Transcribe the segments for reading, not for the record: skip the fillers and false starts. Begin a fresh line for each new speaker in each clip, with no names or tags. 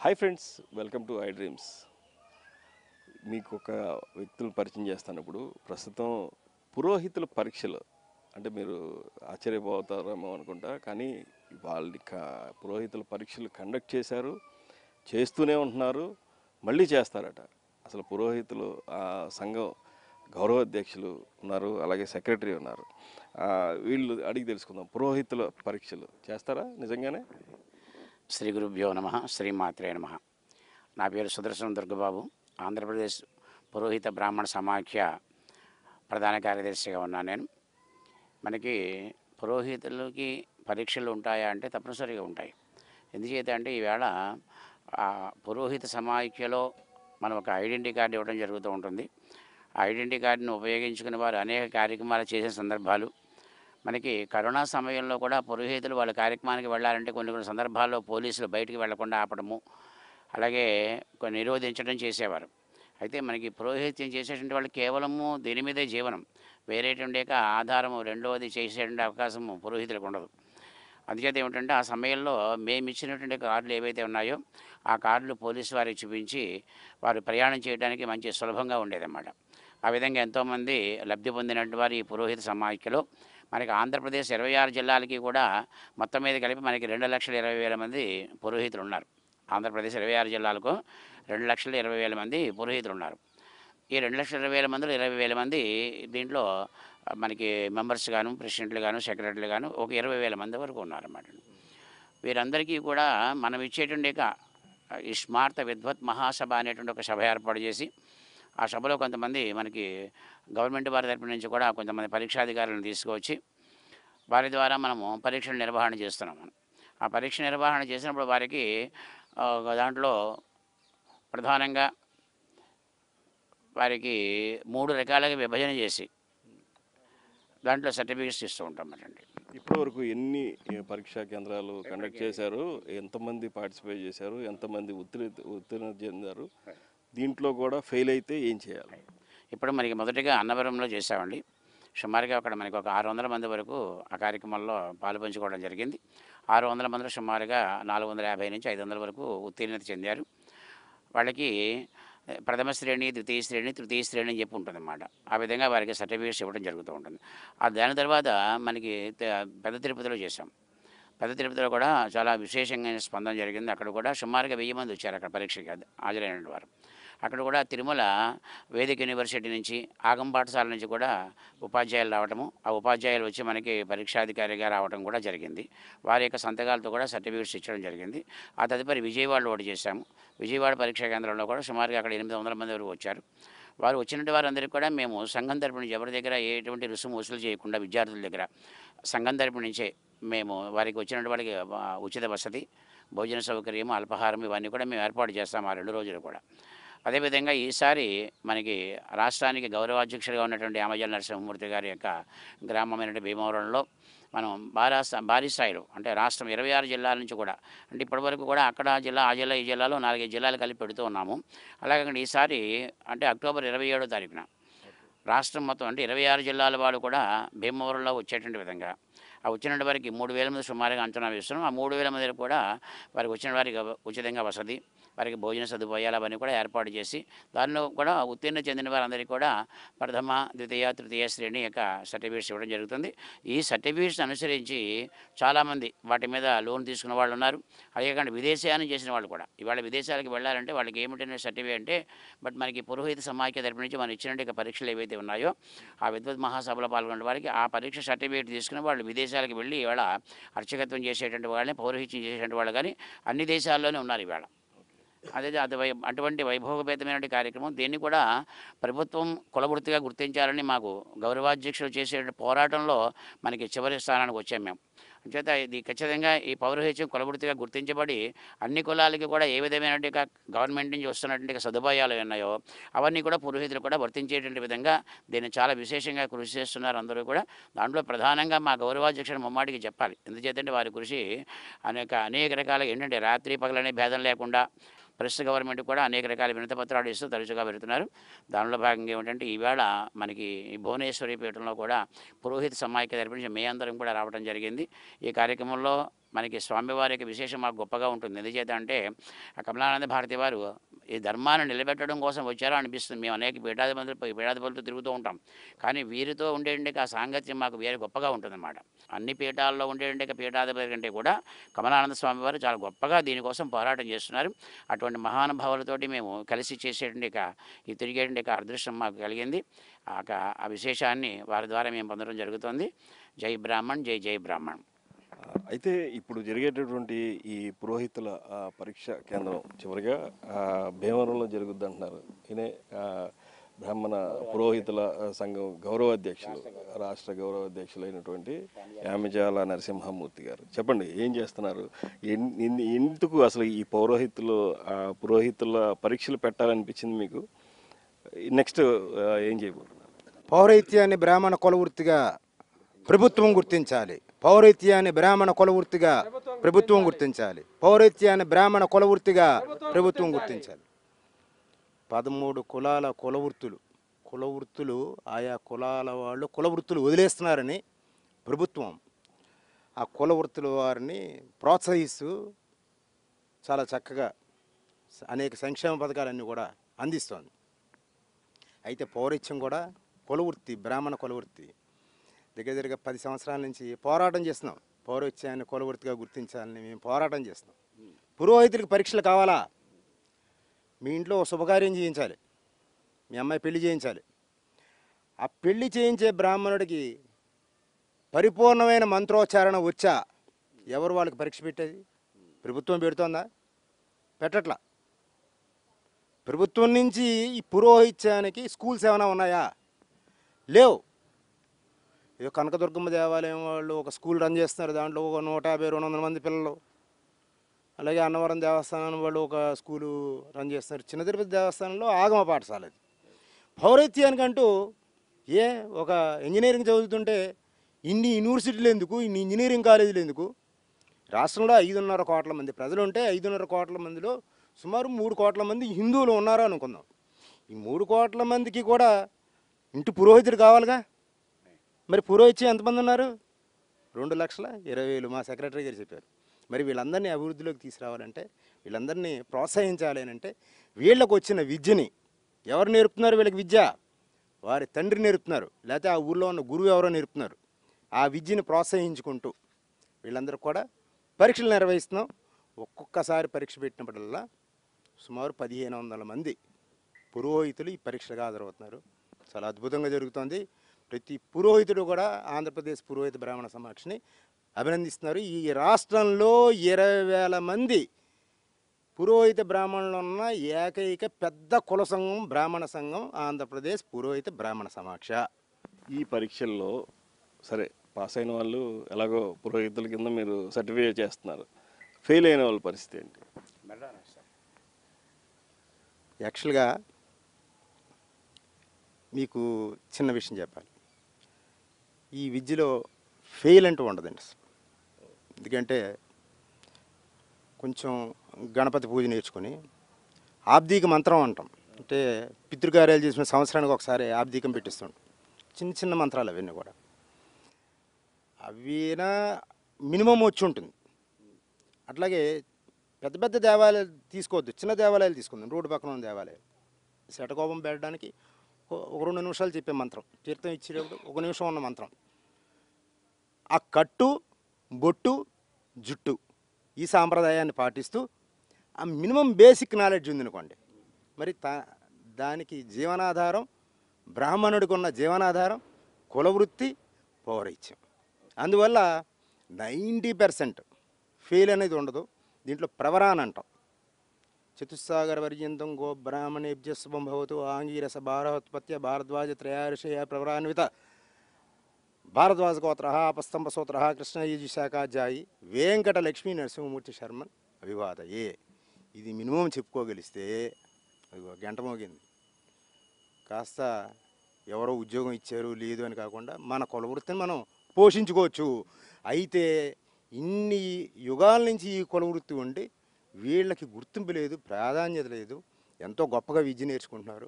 Hi friends, welcome to I dreams. మీకు ఒక వ్యక్తులు పరిచయం చేస్తాను. ఇప్పుడు ప్రస్తుతం పురోహితుల పరీక్షలు అంటే మీరు ఆశ్చర్యపోతారేమో అనుకుంటా, కానీ వాళ్ళ పురోహితుల పరీక్షలు కండక్ట్ చేశారు, చేస్తూనే ఉంటున్నారు, మళ్ళీ చేస్తారట. అసలు పురోహితులు సంఘం గౌరవాధ్యక్షులు ఉన్నారు, అలాగే సెక్రటరీ ఉన్నారు. వీళ్ళు అడిగి తెలుసుకుందాం. పురోహితుల పరీక్షలు చేస్తారా నిజంగానే?
శ్రీ గురుభ్యో నమ, శ్రీమాత్రే నమ. నా పేరు సుదర్శనం దుర్గబాబు. ఆంధ్రప్రదేశ్ పురోహిత బ్రాహ్మణ సమాఖ్య ప్రధాన కార్యదర్శిగా ఉన్నాను నేను. మనకి పురోహితులకి పరీక్షలు ఉంటాయా అంటే తప్పనిసరిగా ఉంటాయి. ఎందుచేత అంటే ఈవేళ పురోహిత సమాఖ్యలో మనం ఒక ఐడెంటిటీ కార్డు ఇవ్వడం జరుగుతూ ఉంటుంది. ఆ ఐడెంటిటీ కార్డును ఉపయోగించుకుని వారు అనేక కార్యక్రమాలు చేసే సందర్భాలు మనకి కరోనా సమయంలో కూడా పురోహితులు వాళ్ళ కార్యక్రమానికి వెళ్ళాలంటే కొన్ని సందర్భాల్లో పోలీసులు బయటికి వెళ్లకుండా ఆపడము, అలాగే కొన్ని నిరోధించడం చేసేవారు. అయితే మనకి పురోహిత్యం చేసేటువంటి వాళ్ళు కేవలము దీని మీదే జీవనం, వేరేటువంటి ఆధారము రెండవది చేసేటువంటి అవకాశము పురోహితులకు ఉండదు. అందుచేత ఏమిటంటే ఆ సమయంలో మేము ఇచ్చినటువంటి కార్డులు ఏవైతే ఉన్నాయో ఆ కార్డులు పోలీసు వారికి చూపించి వారు ప్రయాణం చేయడానికి మంచి సులభంగా ఉండేదన్నమాట. ఆ విధంగా ఎంతోమంది లబ్ధి పొందినటువంటి వారు ఈ పురోహిత సమాఖ్యలో మనకి ఆంధ్రప్రదేశ్ 26 జిల్లాలకి కూడా మొత్తం మీద కలిపి మనకి 2,20,000 మంది పురోహితులు ఉన్నారు. ఆంధ్రప్రదేశ్ 26 జిల్లాలకు 2,20,000 మంది పురోహితులు ఉన్నారు. ఈ 2,20,000 మందిలో 20,000 మంది దీంట్లో మనకి మెంబర్స్ గాను, ప్రెసిడెంట్లు గాను, సెక్రటరీలు గాను ఒక 20,000 మంది వరకు ఉన్నారన్నమాట. వీరందరికీ కూడా మనం ఇచ్చేటువంటి ఈ స్మార్త విద్వత్ మహాసభ అనేటువంటి ఒక సభ ఏర్పాటు చేసి ఆ సభలో కొంతమంది మనకి గవర్నమెంట్ వారి తరపు నుంచి కూడా కొంతమంది పరీక్షాధికారులను తీసుకువచ్చి వారి ద్వారా మనము పరీక్షలు నిర్వహణ చేస్తున్నాము. ఆ పరీక్ష నిర్వహణ చేసినప్పుడు వారికి దాంట్లో ప్రధానంగా వారికి 3 రకాలుగా విభజన చేసి దాంట్లో సర్టిఫికేట్స్ ఇస్తూ ఉంటామటండి.
ఇప్పటివరకు ఎన్ని పరీక్షా కేంద్రాలు కండక్ట్ చేశారు, ఎంతమంది పార్టిసిపేట్ చేశారు, ఎంతమంది ఉత్తీర్ణ చెందారు, దీంట్లో కూడా ఫెయిల్ అయితే ఏం చేయాలి?
ఇప్పుడు మనకి మొదటిగా అన్నవరంలో చేసామండి. సుమారుగా అక్కడ మనకి ఒక 600 మంది వరకు ఆ కార్యక్రమంలో పాలు పంచుకోవడం జరిగింది. 600 మందిలో సుమారుగా 450 నుంచి 500 వరకు ఉత్తీర్ణత చెందారు. వాళ్ళకి ప్రథమ శ్రేణి, ద్వితీయ శ్రేణి, తృతీయ శ్రేణి అని చెప్పి ఉంటుందన్నమాట. ఆ విధంగా వారికి సర్టిఫికేట్స్ ఇవ్వడం జరుగుతూ ఉంటుంది. దాని తర్వాత మనకి పెద్ద తిరుపతిలో చేసాం. పెద్ద తిరుపతిలో కూడా చాలా విశేషంగా స్పందన జరిగింది. అక్కడ కూడా సుమారుగా 1000 మంది వచ్చారు అక్కడ పరీక్షకి హాజరైన వారు. అక్కడ కూడా తిరుమల వేదిక యూనివర్సిటీ నుంచి, ఆగం పాఠశాల నుంచి కూడా ఉపాధ్యాయులు రావటము, ఆ ఉపాధ్యాయులు వచ్చి మనకి పరీక్షాధికారిగా రావడం కూడా జరిగింది. వారి యొక్క సంతకాలతో కూడా సర్టిఫికేట్స్ ఇచ్చడం జరిగింది. ఆ తదుపరి విజయవాడలో ఒకటి చేశాము. విజయవాడ పరీక్షా కేంద్రంలో కూడా సుమారుగా అక్కడ 800 మంది వరకు వచ్చారు. వారు వచ్చినట్టు వారందరికీ కూడా మేము సంఘం తరపు నుంచి ఎవరి దగ్గర ఎటువంటి రుసుము వసూలు చేయకుండా విద్యార్థుల దగ్గర సంఘం తరపు నుంచే మేము వారికి వచ్చినట్టు వాళ్ళకి ఉచిత వసతి, భోజన సౌకర్యం, అల్పాహారం ఇవన్నీ కూడా మేము ఏర్పాటు చేస్తాము ఆ 2 రోజులు కూడా. అదేవిధంగా ఈసారి మనకి రాష్ట్రానికి గౌరవాధ్యక్షుడిగా ఉన్నటువంటి యామజల నరసింహమూర్తి గారి యొక్క గ్రామమైనటువంటి భీమవరంలో మనం భారీ స్థాయిలో అంటే రాష్ట్రం 26 జిల్లాల నుంచి కూడా అంటే ఇప్పటివరకు కూడా అక్కడ జిల్లా, ఆ జిల్లా, ఈ జిల్లాలో 4-5 జిల్లాలు కలిపి పెడుతూ ఉన్నాము. అలాగే ఈసారి అంటే అక్టోబర్ 27వ తారీఖున రాష్ట్రం మొత్తం అంటే 26 జిల్లాల వాళ్ళు కూడా భీమవరంలో వచ్చేటువంటి విధంగా ఆ వచ్చిన వారికి 3,000 మంది సుమారుగా అంచనా వేస్తున్నాం. ఆ 3,000 మంది కూడా వారికి వచ్చిన వారికి ఉచితంగా వసతి, వారికి భోజన సదుపాయాలు అవన్నీ కూడా ఏర్పాటు చేసి దానిలో కూడా ఉత్తీర్ణ చెందిన వారందరికీ కూడా ప్రథమ, ద్వితీయ, తృతీయ శ్రేణి యొక్క సర్టిఫికేట్స్ ఇవ్వడం జరుగుతుంది. ఈ సర్టిఫికేట్స్ అనుసరించి చాలామంది వాటి మీద లోన్ తీసుకున్న వాళ్ళు ఉన్నారు. అలాగే విదేశయానం చేసిన వాళ్ళు కూడా ఇవాళ విదేశాలకు వెళ్ళాలంటే వాళ్ళకి ఏమిటనే సర్టిఫికేట్ అంటే మనకి పురోహిత సమాఖ్య తరపు నుంచి మనం ఇచ్చినట్టు పరీక్షలు ఏవైతే ఉన్నాయో ఆ విద్వత్ మహాసభలో పాల్గొన్న వారికి ఆ పరీక్ష సర్టిఫికేట్ తీసుకుని వాళ్ళు విదేశాలకు వెళ్ళి ఇవాళ అర్చకత్వం చేసేటువంటి వాళ్ళని, పౌరోహిత్యం చేసేటువంటి వాళ్ళు కానీ అన్ని దేశాల్లోనే ఉన్నారు ఇవాళ. అదే అటువంటి వైభవపేతమైన కార్యక్రమం. దీన్ని కూడా ప్రభుత్వం కులవృత్తిగా గుర్తించాలని మాకు గౌరవాధ్యక్షులు చేసే పోరాటంలో మనకి చివరి స్థానానికి వచ్చాం మేము. అంచేత ఇది ఖచ్చితంగా ఈ పౌరోహిత్యం కులవృత్తిగా గుర్తించబడి అన్ని కులాలకి కూడా ఏ విధమైనటువంటి గవర్నమెంట్ నుంచి వస్తున్నటువంటి సదుపాయాలు ఉన్నాయో అవన్నీ కూడా పురోహితులు కూడా వర్తించేటువంటి విధంగా దీన్ని చాలా విశేషంగా కృషి చేస్తున్నారు అందరూ కూడా. దాంట్లో ప్రధానంగా మా గౌరవాధ్యక్షుడు ముమ్మాటికి చెప్పాలి. ఎందుచేతంటే వారి కృషి అనేక రకాలుగా ఏంటంటే రాత్రి పగలనే భేదం లేకుండా ప్రస్తుత గవర్నమెంట్ కూడా అనేక రకాల వినతి పత్రాలు ఇస్తూ తరచుగా పెడుతున్నారు. దానిలో భాగంగా ఏమిటంటే ఈవేళ మనకి ఈ భువనేశ్వరి పీఠంలో కూడా పురోహిత సమాఖ్య తరపు నుంచి మే అందరం కూడా రావడం జరిగింది. ఈ కార్యక్రమంలో మనకి స్వామివారి యొక్క విశేషం మాకు గొప్పగా ఉంటుంది. ఎందుచేత అంటే కమలానంద భారతి వారు ఈ ధర్మాన్ని నిలబెట్టడం కోసం వచ్చారో అనిపిస్తుంది. మేము అనేక పీఠాధిపతులతో తిరుగుతూ ఉంటాం, కానీ వీరితో ఉండేందుకు ఆ సాంగత్యం మాకు వేరే గొప్పగా ఉంటుందన్నమాట. అన్ని పీఠాల్లో ఉండేందుకు పీఠాధిపతి కంటే కూడా కమలానంద స్వామి వారు చాలా గొప్పగా దీనికోసం పోరాటం చేస్తున్నారు. అటువంటి మహానుభావులతోటి మేము కలిసి చేసేటువంటి ఈ తిరిగేటువంటి అదృష్టం మాకు కలిగింది. ఆ విశేషాన్ని వారి ద్వారా మేము పొందడం జరుగుతుంది. జై బ్రాహ్మణ్, జై జై బ్రాహ్మణ్.
అయితే ఇప్పుడు జరిగేటటువంటి ఈ పురోహితుల పరీక్ష కేంద్రం చివరిగా భీమవరంలో జరుగుద్ది అంటున్నారు. ఈయనే బ్రాహ్మణ పురోహితుల సంఘం గౌరవాధ్యక్షులు, రాష్ట్ర గౌరవాధ్యక్షులైనటువంటి యామిజాల నరసింహమూర్తి గారు. చెప్పండి, ఏం చేస్తున్నారు? ఎందుకు అసలు ఈ పురోహితుల పరీక్షలు పెట్టాలనిపించింది మీకు? నెక్స్ట్ ఏం చేయబోతున్నారు?
పౌరహిత్యాన్ని బ్రాహ్మణ కులవృత్తిగా ప్రభుత్వం గుర్తించాలి. పౌరహిత్యాన్ని బ్రాహ్మణ కులవృత్తిగా ప్రభుత్వం గుర్తించాలి. పౌరహిత్యాన్ని బ్రాహ్మణ కులవృత్తిగా ప్రభుత్వం గుర్తించాలి. 13 కులాల కులవృత్తులు ఆయా కులాల వాళ్ళు కులవృత్తులు వదిలేస్తున్నారని ప్రభుత్వం ఆ కులవృత్తుల వారిని ప్రోత్సహిస్తూ చాలా చక్కగా అనేక సంక్షేమ పథకాలన్నీ కూడా అందిస్తోంది. అయితే పౌరహిత్యం కూడా కులవృత్తి, బ్రాహ్మణ కులవృత్తి దగ్గర 10 సంవత్సరాల నుంచి పోరాటం చేస్తున్నాం. పౌరహిత్యాన్ని కులవృత్తిగా గుర్తించాలని మేము పోరాటం చేస్తున్నాం. పురోహితులకు పరీక్షలు కావాలా? మీ ఇంట్లో శుభకార్యం చేయించాలి, మీ అమ్మాయి పెళ్లి చేయించాలి. ఆ పెళ్లి చేయించే బ్రాహ్మణుడికి పరిపూర్ణమైన మంత్రోచ్చారణ వచ్చా? ఎవరు వాళ్ళకి పరీక్ష పెట్టేది? ప్రభుత్వం పెడుతోందా? పెట్టట్లా. ప్రభుత్వం నుంచి ఈ పురోహిత్యానికి స్కూల్స్ ఏమైనా ఉన్నాయా? లేవు. ఏదో కనకదుర్గమ్మ దేవాలయం వాళ్ళు ఒక స్కూల్ రన్ చేస్తున్నారు. దాంట్లో ఒక 150-200 మంది పిల్లలు. అలాగే అన్నవరం దేవస్థానం వాళ్ళు ఒక స్కూలు రన్ చేస్తున్నారు. చిన్న తిరుపతి దేవస్థానంలో ఆగమ పాఠశాల. అది పౌరహిత్యానికంటూ ఒక ఇంజనీరింగ్ చదువుతుంటే ఇన్ని యూనివర్సిటీలు ఎందుకు, ఇన్ని ఇంజనీరింగ్ కాలేజీలు ఎందుకు? రాష్ట్రంలో 5.5 కోట్ల మంది ప్రజలు ఉంటే 5.5 కోట్ల మందిలో సుమారు 3 కోట్ల మంది హిందువులు ఉన్నారో అనుకుందాం. ఈ 3 కోట్ల మందికి కూడా ఇంటి పురోహితుడు కావాలిగా. మరి పురోహిత్యం ఎంతమంది ఉన్నారు? 2,20,000 మా సెక్రటరీ గారు చెప్పారు. మరి వీళ్ళందరినీ అభివృద్ధిలోకి తీసుకురావాలంటే, వీళ్ళందరినీ ప్రోత్సహించాలి అని అంటే, వీళ్ళకు వచ్చిన విద్యని ఎవరు నేర్పుతున్నారు? వీళ్ళకి విద్య వారి తండ్రి నేర్పుతున్నారు, లేకపోతే ఆ ఊళ్ళో ఉన్న గురువు ఎవరో నేర్పుతున్నారు. ఆ విద్యని ప్రోత్సహించుకుంటూ వీళ్ళందరూ కూడా పరీక్షలు నిర్వహిస్తున్నాం. ఒక్కొక్కసారి పరీక్ష పెట్టినప్పుడల్లా సుమారు 1,500 మంది పురోహితులు ఈ పరీక్షలుగా హాజరవుతున్నారు. చాలా అద్భుతంగా జరుగుతుంది. ప్రతి పురోహితుడు కూడా ఆంధ్రప్రదేశ్ పురోహిత బ్రాహ్మణ సమాఖ్యని అభినందిస్తున్నారు. ఈ రాష్ట్రంలో 20,000 మంది పురోహిత బ్రాహ్మణులు ఉన్న ఏకైక పెద్ద కుల సంఘం బ్రాహ్మణ సంఘం ఆంధ్రప్రదేశ్ పురోహిత బ్రాహ్మణ సమాఖ్య.
ఈ పరీక్షల్లో సరే పాస్ అయిన వాళ్ళు ఎలాగో పురోహితుల కింద మీరు సర్టిఫై చేస్తున్నారు. ఫెయిల్ అయిన వాళ్ళ పరిస్థితి ఏంటి?
యాక్చువల్గా మీకు చిన్న విషయం చెప్పాలి. ఈ విద్యలో ఫెయిల్ అంటూ ఉండదండి. ఎందుకంటే కొంచెం గణపతి పూజ నేర్చుకొని ఆబ్దీక మంత్రం అంటాం. అంటే పితృకార్యాలు చేసిన సంవత్సరానికి ఒకసారి ఆబ్దీకం పెట్టిస్తుంటాం. చిన్న చిన్న మంత్రాలు అవన్నీ కూడా అవినా మినిమం వచ్చి ఉంటుంది. అట్లాగే పెద్ద పెద్ద దేవాలయాలు తీసుకోవద్దు, చిన్న దేవాలయాలు తీసుకుందాం. రోడ్డు పక్కన ఉన్న దేవాలయాలు శటకోపం పెట్టడానికి ఒక 2 నిమిషాలు చెప్పే మంత్రం, తీర్థం ఇచ్చేటప్పుడు 1 నిమిషం ఉన్న మంత్రం. ఆ కట్టు, బొట్టు, జుట్టు ఈ సాంప్రదాయాన్ని పాటిస్తూ ఆ మినిమం బేసిక్ నాలెడ్జ్ ఉందనుకోండి, మరి దానికి జీవనాధారం, బ్రాహ్మణుడికి ఉన్న జీవనాధారం కులవృత్తి, పౌరహిత్యం. అందువల్ల 90% ఫెయిల్ అనేది ఉండదు. దీంట్లో ప్రవరాన్ అంటాం. చతుస్సాగర పర్యంతం గో బ్రాహ్మణేభ్య శుభం భవతు ఆంగీరస భారవత్పత్య భారద్వాజ త్రయార్షయ ప్రవరాన్విత భారద్వాజ గోత్ర అపస్తంభ సూత్ర కృష్ణయజుశాఖాధ్యాయి వెంకట లక్ష్మీ నరసింహమూర్తి శర్మన్ అభివాదయే. ఇది మినిమం చెప్పుకోగలిస్తే అది గంట మోగింది. కాస్త ఎవరో ఉద్యోగం ఇచ్చారు లేదు అని కాకుండా మన కులవృత్తిని మనం పోషించుకోవచ్చు. అయితే ఇన్ని యుగాల నుంచి ఈ కులవృత్తి ఉండి వీళ్ళకి గుర్తింపు లేదు, ప్రాధాన్యత లేదు. ఎంతో గొప్పగా విద్య నేర్చుకుంటున్నారు.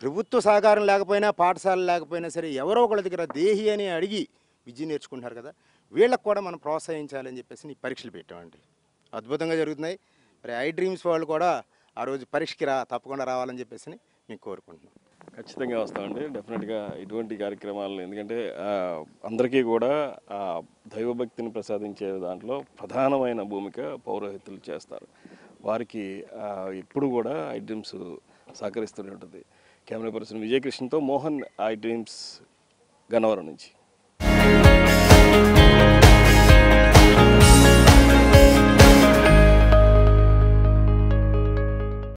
ప్రభుత్వ సహకారం లేకపోయినా, పాఠశాల లేకపోయినా సరే ఎవరో ఒకళ్ళ దగ్గర దేహి అని అడిగి విద్య నేర్చుకుంటున్నారు కదా, వీళ్ళకి కూడా మనం ప్రోత్సహించాలని చెప్పేసి ఈ పరీక్షలు పెట్టామండి. అద్భుతంగా జరుగుతున్నాయి. మరి ఐ డ్రీమ్స్ వాళ్ళు కూడా ఆ రోజు పరీక్షకి తప్పకుండా రావాలని చెప్పేసి మేము కోరుకుంటున్నాం.
ఖచ్చితంగా వస్తామండి డెఫినెట్గా ఇటువంటి కార్యక్రమాలను. ఎందుకంటే అందరికీ కూడా ఆ దైవభక్తిని ప్రసాదించే దాంట్లో ప్రధానమైన భూమిక పౌరోహితులు చేస్తారు. వారికి ఎప్పుడు కూడా ఐ డ్రీమ్స్ సహకరిస్తూనే ఉంటుంది. కెమెరా పర్సన్ విజయకృష్ణతో మోహన్, ఐ డ్రీమ్స్, గన్నవరం నుంచి.